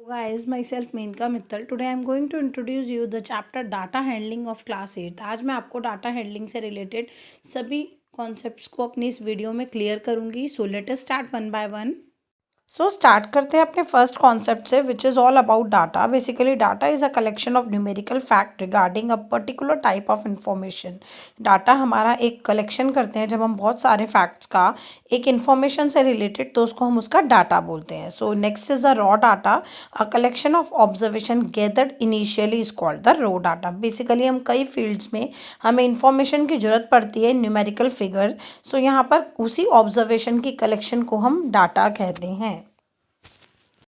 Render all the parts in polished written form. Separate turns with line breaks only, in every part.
Guys, myself Menka Mittal. Today I am going to introduce you the chapter Data Handling of Class 8. आज मैं आपको data handling से related सभी concepts को अपनी इस वीडियो में क्लियर करूंगी. So let us start one by one. So start करते हैं अपने फर्स्ट कॉन्सेप्ट से, which is all about data. Basically data is a collection of numerical fact regarding a particular type of information. Data हमारा एक collection करते हैं जब हम बहुत सारे फैक्ट्स का एक इन्फॉर्मेशन से रिलेटेड, तो उसको हम उसका डाटा बोलते हैं. So next is the raw data. A collection of observation gathered initially is called the raw data. Basically हम कई फील्ड्स में हमें इंफॉर्मेशन की जरूरत पड़ती है, न्यूमेरिकल फिगर. सो यहाँ पर उसी ऑब्जर्वेशन की कलेक्शन को हम डाटा कहते हैं.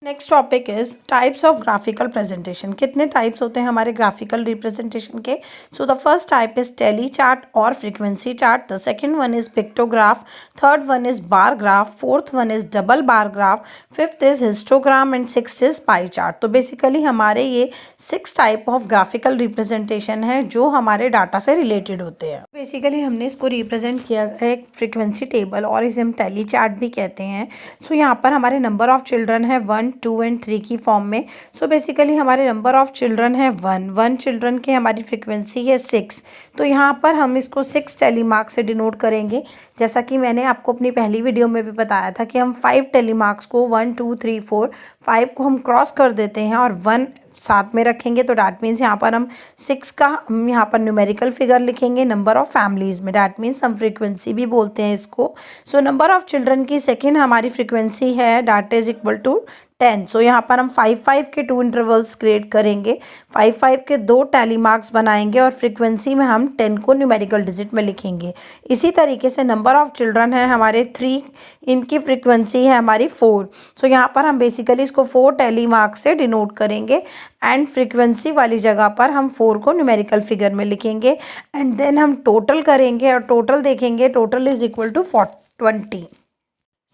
Next topic is types of graphical presentation. कितने टाइप्स होते हैं हमारे ग्राफिकल रिप्रेजेंटेशन के? So the first type is tally chart और frequency chart. The second one is pictograph. Third one is bar graph. Fourth one is double bar graph. Fifth is histogram and sixth is pie chart. तो basically हमारे ये 6 type of graphical representation है जो हमारे data से related होते हैं. Basically हमने इसको रिप्रेजेंट किया है एक फ्रीक्वेंसी टेबल, और इसे हम टेली चार्ट भी कहते हैं. सो यहाँ पर हमारे नंबर ऑफ चिल्ड्रन है 1, 2 एंड 3 की फॉर्म में. सो बेसिकली हमारे नंबर ऑफ चिल्ड्रन है 1 चिल्ड्रन के हमारी फ्रीक्वेंसी है 6. तो यहाँ पर हम इसको 6 टेलीमार्क से डिनोट करेंगे. जैसा कि मैंने आपको अपनी पहली वीडियो में भी बताया था कि हम 5 टेलीमार्क्स को 1, 2, 3, 4, 5 को हम क्रॉस कर देते हैं और 1 साथ में रखेंगे. तो डैट मीन्स यहाँ पर हम 6 का हम यहाँ पर न्यूमेरिकल फिगर लिखेंगे नंबर ऑफ फैमिलीज़ में. डैट मीन्स हम फ्रीक्वेंसी भी बोलते हैं इसको. सो नंबर ऑफ चिल्ड्रन की सेकेंड हमारी फ्रीक्वेंसी है डैट इज इक्वल टू 10. सो यहाँ पर हम 5 के 2 इंटरवल्स क्रिएट करेंगे. 5 के 2 टैली मार्क्स बनाएंगे और फ्रीक्वेंसी में हम 10 को न्यूमेरिकल डिजिट में लिखेंगे. इसी तरीके से नंबर ऑफ चिल्ड्रन है हमारे 3, इनकी फ्रीक्वेंसी है हमारी 4. सो यहाँ पर हम बेसिकली इसको 4 टैली मार्क्स से डिनोट करेंगे एंड फ्रीक्वेंसी वाली जगह पर हम 4 को न्यूमेरिकल फिगर में लिखेंगे. एंड देन हम टोटल करेंगे और टोटल देखेंगे. Total is equal to 20.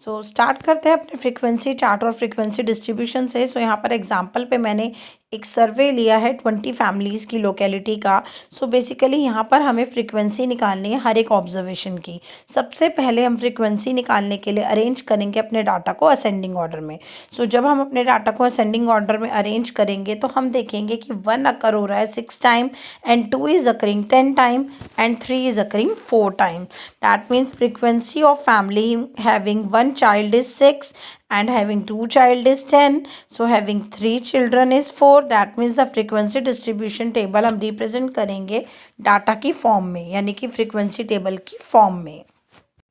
So start करते हैं अपने फ्रीक्वेंसी चार्ट और फ्रीक्वेंसी डिस्ट्रीब्यूशन से. सो यहाँ पर एग्जांपल पे मैंने एक सर्वे लिया है 20 फैमिलीज़ की लोकेलिटी का. सो बेसिकली यहाँ पर हमें फ्रीक्वेंसी निकालनी है हर एक ऑब्जर्वेशन की. सबसे पहले हम फ्रीक्वेंसी निकालने के लिए अरेंज करेंगे अपने डाटा को असेंडिंग ऑर्डर में. सो जब हम अपने डाटा को असेंडिंग ऑर्डर में अरेंज करेंगे तो हम देखेंगे कि 1 अकर हो रहा है 6 time and 2 is occurring 10 time and 3 is occurring 4 time. That means frequency of family having 1 child is 6 and having 2 child is 10. So having 3 children is 4. That means the frequency distribution table हम represent करेंगे data की form में, यानी कि frequency table की form में.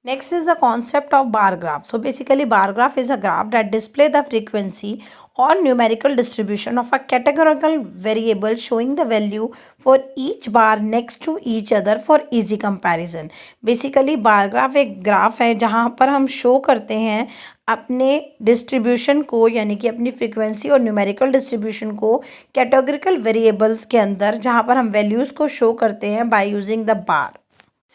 Next is the concept of bar graph. So basically bar graph is a graph that display the frequency or numerical distribution of a categorical variable showing the value for each bar next to each other for easy comparison. Basically bar graph एक graph है जहाँ पर हम show करते हैं अपने distribution को, यानी कि अपनी फ्रीक्वेंसी और न्यूमेरिकल डिस्ट्रीब्यूशन को कैटेगोरिकल वेरिएबल्स के अंदर, जहाँ पर हम वैल्यूज़ को शो करते हैं by using the bar.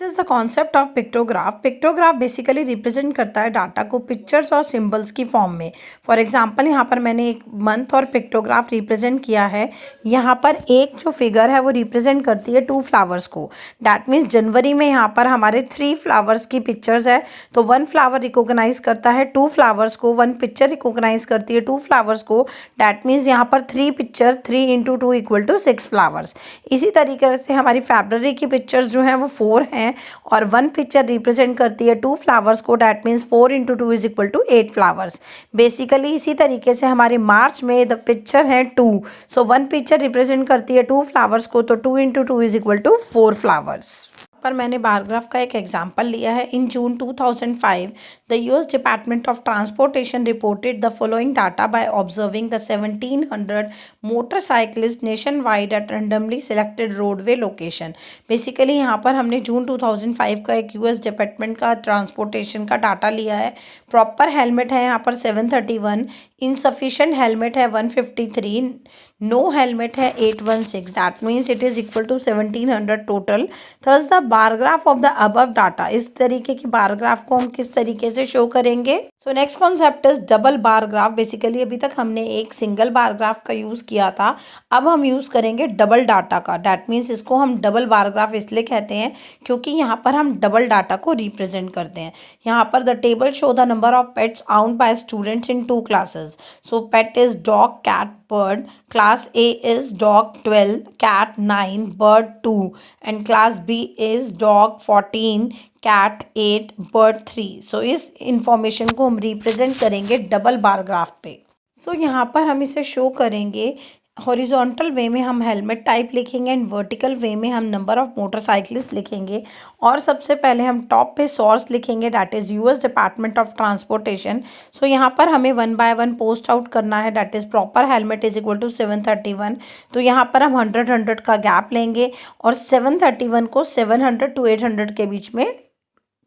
This is the concept of pictograph. Pictograph basically represent करता है डाटा को पिक्चर्स और सिंबल्स की फॉर्म में. फॉर एग्जांपल यहाँ पर मैंने एक मंथ और पिक्टोग्राफ रिप्रेजेंट किया है. यहाँ पर एक जो फिगर है वो रिप्रेजेंट करती है 2 फ्लावर्स को. डैट मीन्स जनवरी में यहाँ पर हमारे 3 फ्लावर्स की पिक्चर्स है. तो 1 फ्लावर रिकॉग्नाइज करता है 2 फ्लावर्स को, 1 पिक्चर रिकॉग्नाइज करती है 2 फ्लावर्स को. डैट मीन्स यहाँ पर 3 picture 3 into 2 equal to 6 flowers. इसी तरीके से हमारी फेब्रुअरी की पिक्चर्स जो हैं वो 4 हैं और 1 पिक्चर रिप्रेजेंट करती है 2 फ्लावर्स को. That means 4 into 2 is equal to 8 flowers. Basically इसी तरीके से हमारे मार्च में द पिक्चर है 2. सो 1 पिक्चर रिप्रेजेंट करती है 2 फ्लावर्स को, तो 2 into 2 is equal to 4 flowers. पर मैंने बार ग्राफ का एक एग्जाम्पल लिया है. In June 2005 the US department of transportation reported the following data by observing the 1700 motorcyclist nationwide at randomly selected roadway location. Basically यहाँ पर हमने June 2005 का एक यूएस डिपार्टमेंट का ट्रांसपोर्टेशन का डाटा लिया है. प्रॉपर हेलमेट है यहाँ पर 731, इनसफिशिएंट हेलमेट है 153, नो हेलमेट है 816, that means it is equal to 1700 total. Thus the bar graph of the above data, इस तरीके की बार ग्राफ को हम किस तरीके से शो करेंगे? So next concept is double bar graph. Basically अभी तक हमने एक सिंगल बार ग्राफ का यूज़ किया था, अब हम यूज़ करेंगे डबल डाटा का। डैट मीन्स इसको हम डबल बार ग्राफ इसलिए कहते हैं क्योंकि यहाँ पर हम डबल डाटा को रिप्रेजेंट करते हैं। यहाँ पर the table show the number of pets owned by students in 2 classes. So pet is dog, cat, bird. Class A is dog 12, cat 9, bird 2, and class B is dog 14, cat 8, bird 3. So इस information को हम represent करेंगे double bar graph पे। यहाँ पर हम इसे show करेंगे हॉरिजॉन्टल वे में हम हेलमेट टाइप लिखेंगे एंड वर्टिकल वे में हम नंबर ऑफ मोटरसाइकिलिस्ट लिखेंगे। और सबसे पहले हम टॉप पे सोर्स लिखेंगे, that is US department of transportation. यहाँ पर हमें 1 बाय 1 पोस्ट आउट करना है, that is proper helmet is equal to 731। तो यहाँ पर हम 100 का गैप लेंगे और 731 को 700 to 800 के बीच में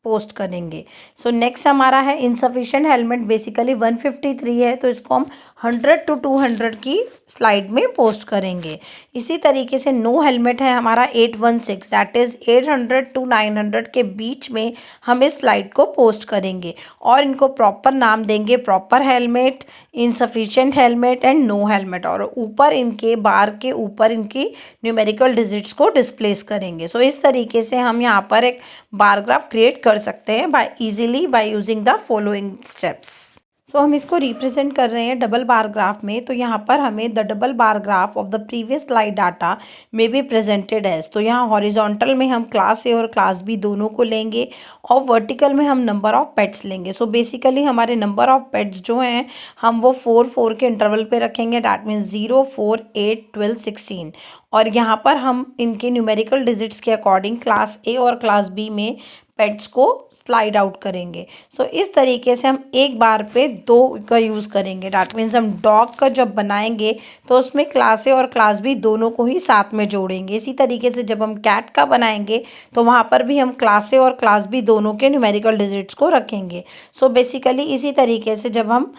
पोस्ट करेंगे। नेक्स्ट हमारा है इनसफिशिएंट हेलमेट, बेसिकली 153 है, तो इसको हम 100 to 200 की स्लाइड में पोस्ट करेंगे। इसी तरीके से नो हेलमेट है हमारा 816, दैट इज़ 800 to 900 के बीच में हम इस स्लाइड को पोस्ट करेंगे और इनको प्रॉपर नाम देंगे, proper helmet, insufficient helmet and no helmet, और ऊपर इनके बार के ऊपर इनकी न्यूमेरिकल डिजिट्स को डिस्प्लेस करेंगे। इस तरीके से हम यहाँ पर एक बार ग्राफ क्रिएट कर सकते हैं by using the following steps. हम इसको रिप्रेजेंट कर रहे हैं डबल बार ग्राफ में। तो यहाँ पर हमें the double bar graph of the previous slide data में बी प्रेजेंटेड एज, तो यहाँ हॉरिजॉन्टल में हम क्लास ए और क्लास बी दोनों को लेंगे और वर्टिकल में हम नंबर ऑफ पेट्स लेंगे। बेसिकली हमारे नंबर ऑफ पेट्स जो हैं हम वो 4 के इंटरवल पे रखेंगे, डैट मीन्स 0, 4, 8, 12, 16। और यहाँ पर हम इनके न्यूमेरिकल डिजिट्स के अकॉर्डिंग क्लास ए और क्लास बी में पेट्स को स्लाइड आउट करेंगे। इस तरीके से हम एक बार पे 2 का यूज़ करेंगे, डैट मीन्स हम डॉग का जब बनाएंगे तो उसमें क्लास ए और क्लास बी दोनों को ही साथ में जोड़ेंगे। इसी तरीके से जब हम कैट का बनाएंगे तो वहाँ पर भी हम क्लास ए और क्लास बी दोनों के न्यूमेरिकल डिजिट्स को रखेंगे। बेसिकली इसी तरीके से जब हम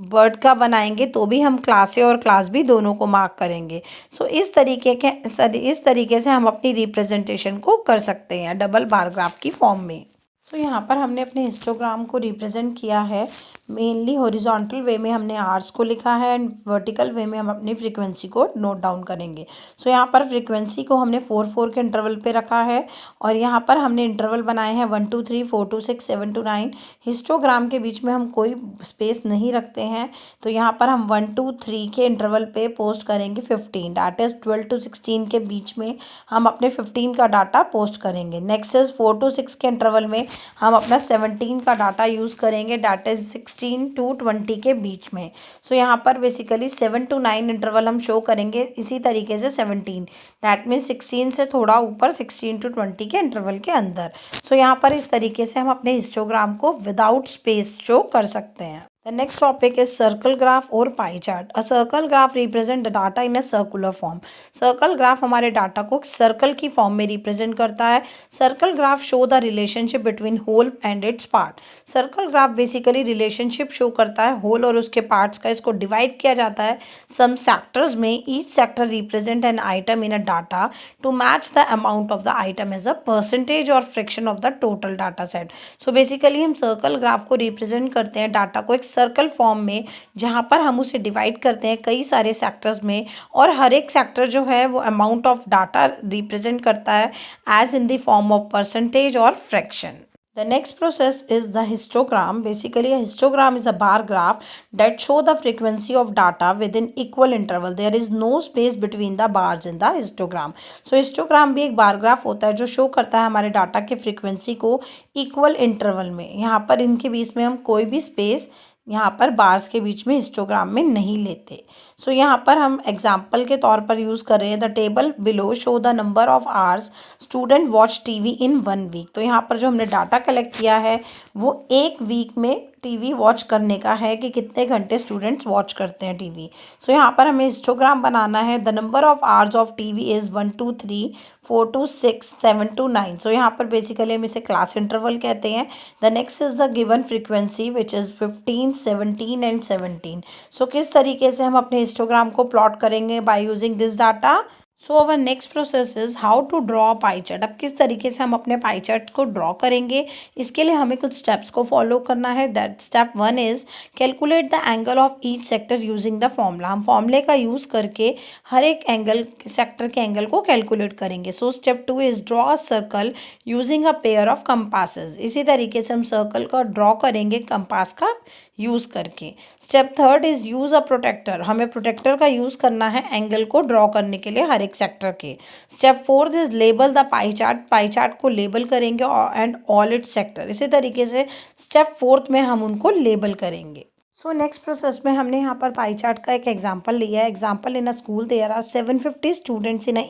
बर्ड का बनाएंगे तो भी हम क्लास ए और क्लास बी दोनों को मार्क करेंगे। इस तरीके से हम अपनी रिप्रेजेंटेशन को कर सकते हैं डबल बार ग्राफ की फॉर्म में। यहाँ पर हमने अपने हिस्टोग्राम को रिप्रेजेंट किया है, मेनली हॉरिजॉन्टल वे में हमने आवर्स को लिखा है एंड वर्टिकल वे में हम अपनी फ्रीक्वेंसी को नोट डाउन करेंगे। यहाँ पर फ्रीक्वेंसी को हमने 4 के इंटरवल पे रखा है और यहाँ पर हमने इंटरवल बनाए हैं 1 to 3, 4 to 6, 7 to 9। हिस्टोग्राम के बीच में हम कोई स्पेस नहीं रखते हैं, तो यहाँ पर हम 1 to 3 के इंटरवल पे पोस्ट करेंगे 15, डैट इज़ 12 to 16 के बीच में हम अपने 15 का डाटा पोस्ट करेंगे। नेक्स्ट इज 4 to 6 के इंटरवल में हम अपना 17 का डाटा यूज़ करेंगे, डाटा 16 to 20 के बीच में। यहाँ पर बेसिकली 7 to 9 इंटरवल हम शो करेंगे इसी तरीके से 17, डैट मीन्स 16 से थोड़ा ऊपर 16 to 20 के इंटरवल के अंदर। यहाँ पर इस तरीके से हम अपने हिस्टोग्राम को विदाउट स्पेस शो कर सकते हैं। The next topic is circle graph और pie chart. A circle graph represent the data in a circular form. Circle graph हमारे डाटा को सर्कल की फॉर्म में रिप्रेजेंट करता है। Circle graph show the relationship between whole and its part. Circle graph basically relationship show करता है whole और उसके parts का। इसको डिवाइड किया जाता है some sectors में। Each sector represent an item in a data to match the amount of the item as a percentage or fraction of the total data set. So basically हम circle graph को represent करते हैं data को एक circle form में, जहाँ पर हम उसे डिवाइड करते हैं कई सारे सेक्टर्स में और हर एक सेक्टर जो है वो अमाउंट ऑफ डाटा रिप्रेजेंट करता है as in the form of percentage और fraction. The next process is the histogram. Basically, a histogram is a bar graph that show the frequency of data within equal interval. There is no space between the bars in the histogram. Histogram भी एक bar graph होता है जो show करता है हमारे data के frequency को इक्वल इंटरवल में। यहाँ पर इनके बीच में हम कोई भी स्पेस यहाँ पर बार्स के बीच में हिस्टोग्राम में नहीं लेते। यहाँ पर हम एग्जाम्पल के तौर पर यूज़ कर रहे हैं the table below show the number of hours student watch TV in 1 week. तो यहाँ पर जो हमने डाटा कलेक्ट किया है वो एक वीक में टीवी वॉच करने का है कि कितने घंटे स्टूडेंट्स वॉच करते हैं टीवी। सो यहाँ पर हमें हिस्टोग्राम बनाना है। The number of hours of TV is 1 2 3 4 2 6 7 2 9। So यहाँ पर बेसिकली हम इसे क्लास इंटरवल कहते हैं। The next is the given frequency which is 15 17 and 17। So किस तरीके से हम अपने हिस्टोग्राम को प्लॉट करेंगे by using this data. So our next process is how to draw pie chart. अब किस तरीके से हम अपने पाई चार्ट को ड्रॉ करेंगे, इसके लिए हमें कुछ स्टेप्स को फॉलो करना है। That step 1 is calculate the angle of each sector using the formula. हम फॉर्मूले का यूज़ करके हर एक एंगल सेक्टर के एंगल को कैलकुलेट करेंगे। So step 2 is draw a circle using a pair of compasses. इसी तरीके से हम सर्कल का ड्रॉ करेंगे कंपास का यूज़ करके। Step 3 is use a protractor. हमें प्रोटेक्टर का यूज़ करना है एंगल को ड्रॉ करने के लिए हर एक सेक्टर के। Step 4 is label the pie chart. Pie chart को लेबल करेंगे एंड ऑल इट्स सेक्टर। इसी तरीके से स्टेप 4 में हम उनको लेबल करेंगे। सो नेक्स्ट प्रोसेस में हमने यहाँ पर पाई चार्ट का एक एग्जाम्पल लिया है। Example in a school there are 750 students in a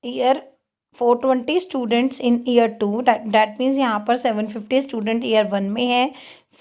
year 420 students in year 2। That means यहाँ पर 750 स्टूडेंट ईयर 1 में है,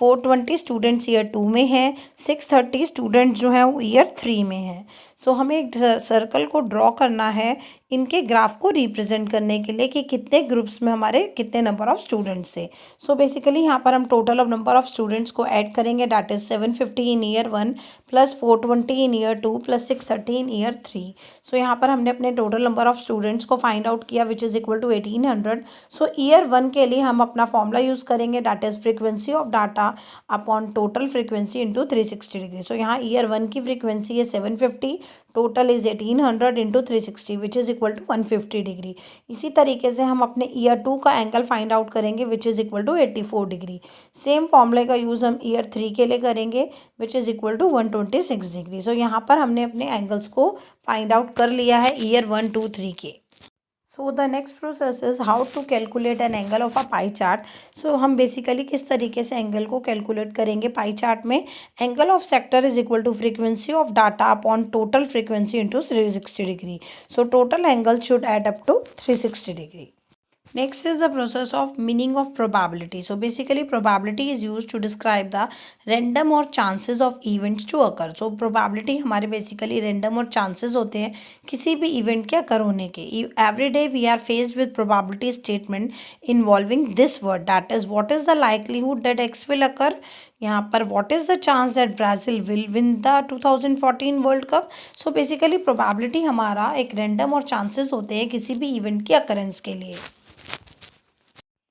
420 स्टूडेंट्स ईयर 2 में है, 630 स्टूडेंट्स जो हैं वो ईयर 3 में है। सो हमें एक सर्कल को ड्रॉ करना है इनके ग्राफ को रिप्रेजेंट करने के लिए कि कितने ग्रुप्स में हमारे कितने नंबर ऑफ स्टूडेंट्स है। सो बेसिकली यहाँ पर हम total of number of students को ऐड करेंगे। That is 750 in year 1 plus 420 in year 2 plus 630 in year 3। So यहाँ पर हमने अपने टोटल नंबर ऑफ स्टूडेंट्स को फाइंड आउट किया which is equal to 1800। So year 1 के लिए हम अपना फॉर्मूला यूज़ करेंगे। That is frequency of data upon total frequency into 360 degree. So यहाँ ईयर 1 की फ्रीक्वेंसी है 750, total is 1800 into 360 which is equal to 150 degree. इसी तरीके से हम अपने ईयर 2 का एंगल फाइंड आउट करेंगे which is equal to 84 degree. Same फॉर्मूले का यूज़ हम ईयर 3 के लिए करेंगे which is equal to 126 degree. So यहाँ पर हमने अपने एंगल्स को फाइंड आउट कर लिया है ईयर 1 2 3 के। So the next process is how to calculate an angle of a pie chart. So हम बेसिकली किस तरीके से एंगल को कैलकुलेट करेंगे पाई चार्ट में। Angle of sector is equal to frequency of data upon total frequency into 360 degree. So total angle should add up to 360 degree. Next is the process of meaning of probability. So basically probability is used to describe the random or chances of events to occur. So probability हमारे basically random और chances होते हैं किसी भी event के occur होने के। Every day we are faced with probability statement involving this word, that is what is the likelihood that X will occur. यहाँ पर what is the chance that Brazil will win the 2014 World Cup. So basically probability हमारा एक random और chances होते हैं किसी भी event की occurrence के लिए।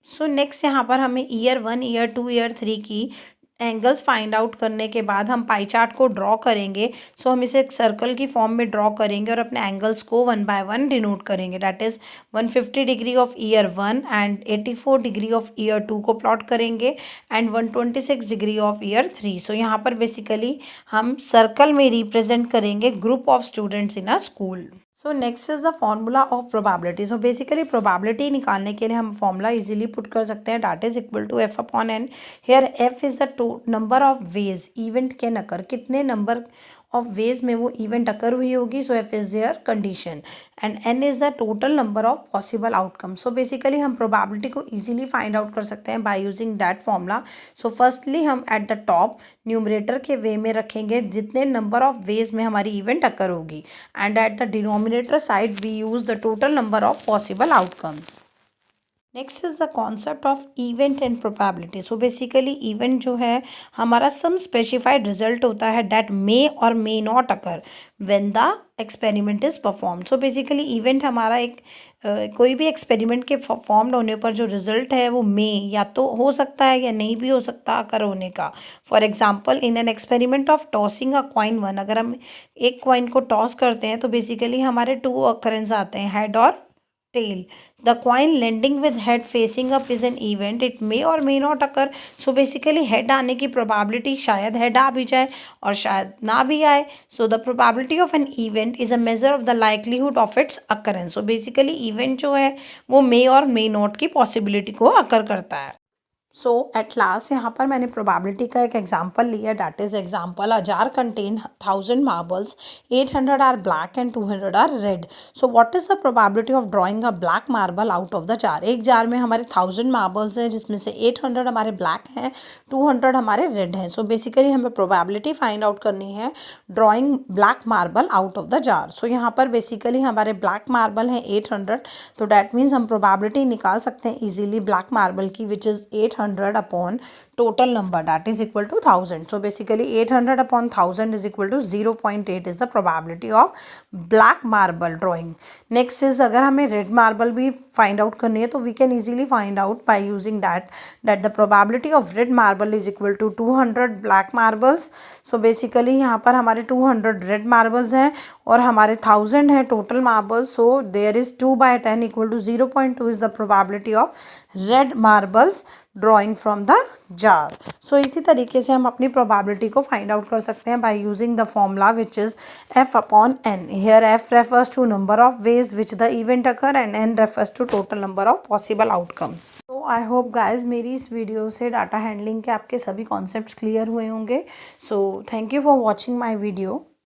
सो नेक्स्ट यहाँ पर हमें ईयर 1 ईयर 2 ईयर 3 की एंगल्स फाइंड आउट करने के बाद हम पाई चार्ट को ड्रॉ करेंगे। सो हम इसे एक सर्कल की फॉर्म में ड्रॉ करेंगे और अपने एंगल्स को 1 बाय 1 डिनोट करेंगे। That is 150 degree of year 1 and 84 degree of year 2 को प्लॉट करेंगे and 126 degree of year 3। So यहाँ पर बेसिकली हम सर्कल में रिप्रेजेंट करेंगे group of students in a school. So next is the formula of probability. So basically probability निकालने के लिए हम फॉर्मूला इजीली पुट कर सकते हैं। That is equal to F upon N. Here F is the number of ways event can occur. कितने number of veg में वो इवेंट अकर हुई होगी। So F is there condition and N is the total number of possible outcome. So basically हम probability को easily find out कर सकते हैं by using that formula. So firstly हम एट द टॉप न्यूमरेटर के way में रखेंगे जितने नंबर ऑफ वेज में हमारी इवेंट अकर होगी and at the denominator side we use the total number of possible outcomes. Next is the concept of event and probability. So basically event जो है हमारा सम स्पेसिफाइड रिजल्ट होता है that may और may not occur when the experiment is perform. So basically event हमारा एक कोई भी एक्सपेरिमेंट के परफॉर्म होने पर जो रिजल्ट है वो मे या तो हो सकता है या नहीं भी हो सकता अकर होने का। For example in an experiment of tossing a coin 1, अगर हम एक कॉइन को टॉस करते हैं तो बेसिकली हमारे 2 अकरेंस आते हैं, हेड और tail. The coin landing with head facing up is an event. It may or may not occur. So basically head आने की probability शायद head आ भी जाए और शायद ना भी आए. So the probability of an event is a measure of the likelihood of its occurrence. So basically event जो है वो may और may not की possibility को occur करता है. सो एट लास्ट यहाँ पर मैंने प्रोबेबिलिटी का एक एग्जांपल लिया, that is example a jar contain 1000 marbles, 800 are black and 200 are red. So what is the probability of drawing a black marble out of the jar. एक jar में हमारे 1000 marbles हैं जिसमें से 800 हमारे ब्लैक हैं, 200 हमारे रेड हैं. सो बेसिकली हमें प्रोबेबिलिटी फाइंड आउट करनी है drawing black marble out of the jar. So यहाँ पर बेसिकली हमारे ब्लैक मार्बल हैं 800, तो डैट मीन्स हम प्रोबेबिलिटी निकाल सकते हैं इजीली ब्लैक मार्बल की, which is 800 upon total number, that is equal to 1000. So basically 800 upon 1000 is equal to 0.8 is the probability of black marble drawing. Next is अगर हमें red marble भी find out करनी है तो we can easily find out by using that the probability of red marble is equal to 200 black marbles. So basically यहाँ पर हमारे 200 red marbles हैं और हमारे 1000 है total marbles. So there is 2/10 equal to 0.2 is the probability of red marbles drawing from the jar. So इसी तरीके से हम अपनी प्रोबेबिलिटी को फाइंड आउट कर सकते हैं by using the formula which is F upon N. Here F refers to number of ways which the event occur and N refers to total number of possible outcomes. तो I hope guys मेरी इस video से data handling के आपके सभी concepts clear हुए होंगे. So thank you for watching my video.